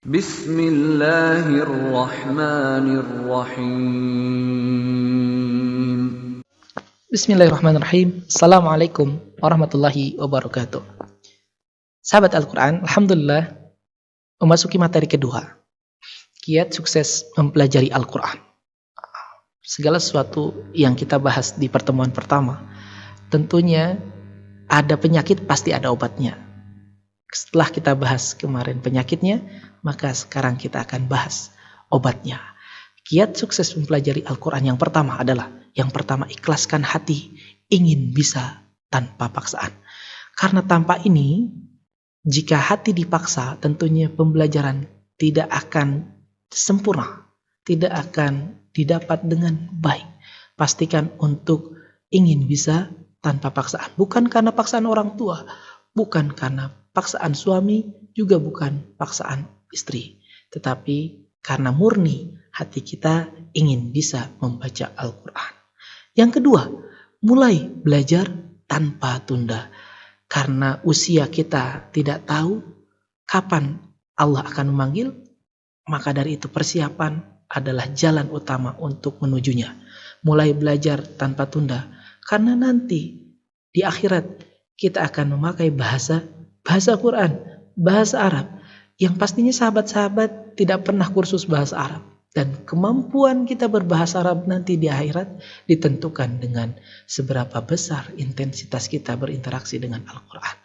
Bismillahirrahmanirrahim. Bismillahirrahmanirrahim. Assalamualaikum warahmatullahi wabarakatuh. Sahabat Al-Quran, Alhamdulillah memasuki materi kedua. Kiat sukses mempelajari Al-Quran. Segala sesuatu yang kita bahas di pertemuan pertama, tentunya ada penyakit pasti ada obatnya. Setelah kita bahas kemarin penyakitnya, maka sekarang kita akan bahas obatnya. Kiat sukses mempelajari Al-Quran yang pertama adalah ikhlaskan hati, ingin bisa tanpa paksaan. Karena tanpa ini, jika hati dipaksa, tentunya pembelajaran tidak akan sempurna, tidak akan didapat dengan baik. Pastikan untuk ingin bisa tanpa paksaan. Bukan karena paksaan orang tua, bukan karena paksaan suami, juga bukan paksaan istri. Tetapi karena murni hati kita ingin bisa membaca Al-Quran. Yang kedua, mulai belajar tanpa tunda. Karena usia kita tidak tahu kapan Allah akan memanggil, maka dari itu persiapan adalah jalan utama untuk menujunya. Mulai belajar tanpa tunda, karena nanti di akhirat kita akan memakai bahasa Quran, bahasa Arab, yang pastinya sahabat-sahabat tidak pernah kursus bahasa Arab. Dan kemampuan kita berbahasa Arab nanti di akhirat ditentukan dengan seberapa besar intensitas kita berinteraksi dengan Al-Quran.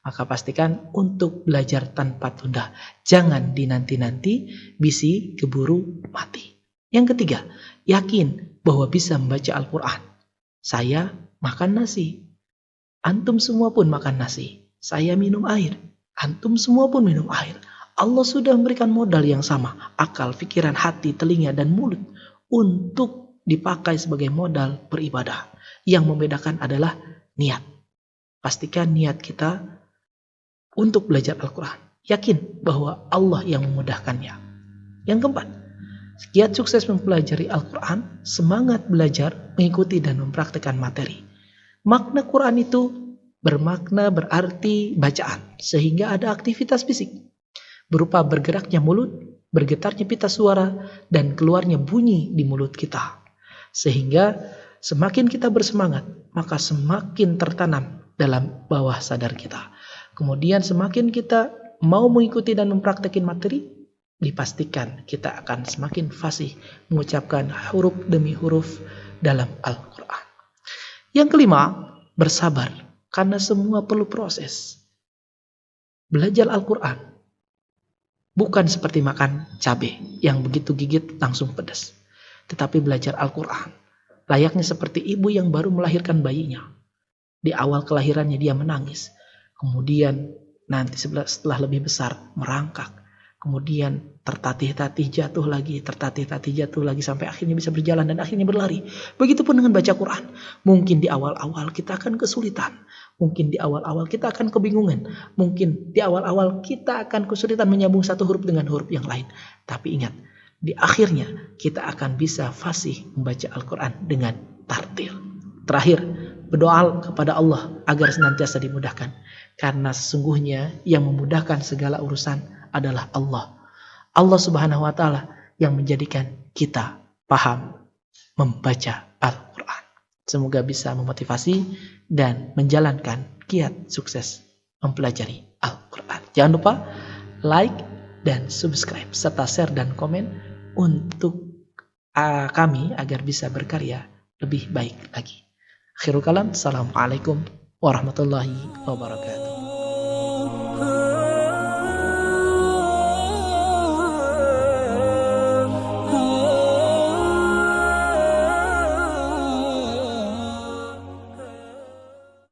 Maka pastikan untuk belajar tanpa tunda. Jangan dinanti-nanti, bisi keburu mati. Yang ketiga, yakin bahwa bisa membaca Al-Quran. Saya makan nasi, antum semua pun makan nasi. Saya minum air, antum semua pun minum air. Allah sudah memberikan modal yang sama, akal, pikiran, hati, telinga, dan mulut untuk dipakai sebagai modal beribadah. Yang membedakan adalah niat. Pastikan niat kita untuk belajar Al-Quran. Yakin bahwa Allah yang memudahkannya. Yang keempat, kiat sukses mempelajari Al-Quran, semangat belajar, mengikuti dan mempraktikkan materi. Makna Quran itu bermakna berarti bacaan, sehingga ada aktivitas fisik berupa bergeraknya mulut, bergetarnya pita suara, dan keluarnya bunyi di mulut kita. Sehingga semakin kita bersemangat, maka semakin tertanam dalam bawah sadar kita. Kemudian semakin kita mau mengikuti dan mempraktikkan materi, dipastikan kita akan semakin fasih mengucapkan huruf demi huruf dalam Al-Quran. Yang kelima, bersabar, karena semua perlu proses. Belajar Al-Quran bukan seperti makan cabai yang begitu gigit langsung pedas. Tetapi belajar Al-Quran layaknya seperti ibu yang baru melahirkan bayinya. Di awal kelahirannya dia menangis. Kemudian nanti setelah lebih besar merangkak. Kemudian tertatih-tatih jatuh lagi, sampai akhirnya bisa berjalan dan akhirnya berlari. Begitupun dengan baca Quran. Mungkin di awal-awal kita akan kesulitan. Mungkin di awal-awal kita akan kebingungan. Mungkin di awal-awal kita akan kesulitan menyambung satu huruf dengan huruf yang lain. Tapi ingat, di akhirnya kita akan bisa fasih membaca Al-Quran dengan tartil. Terakhir, berdoa kepada Allah agar senantiasa dimudahkan. Karena sesungguhnya yang memudahkan segala urusan adalah Allah. Allah Subhanahu wa Ta'ala yang menjadikan kita paham membaca Al-Quran. Semoga bisa memotivasi dan menjalankan kiat sukses mempelajari Al-Quran. Jangan lupa like dan subscribe serta share dan komen untuk kami agar bisa berkarya lebih baik lagi. Akhirul kalam, assalamualaikum warahmatullahi wabarakatuh.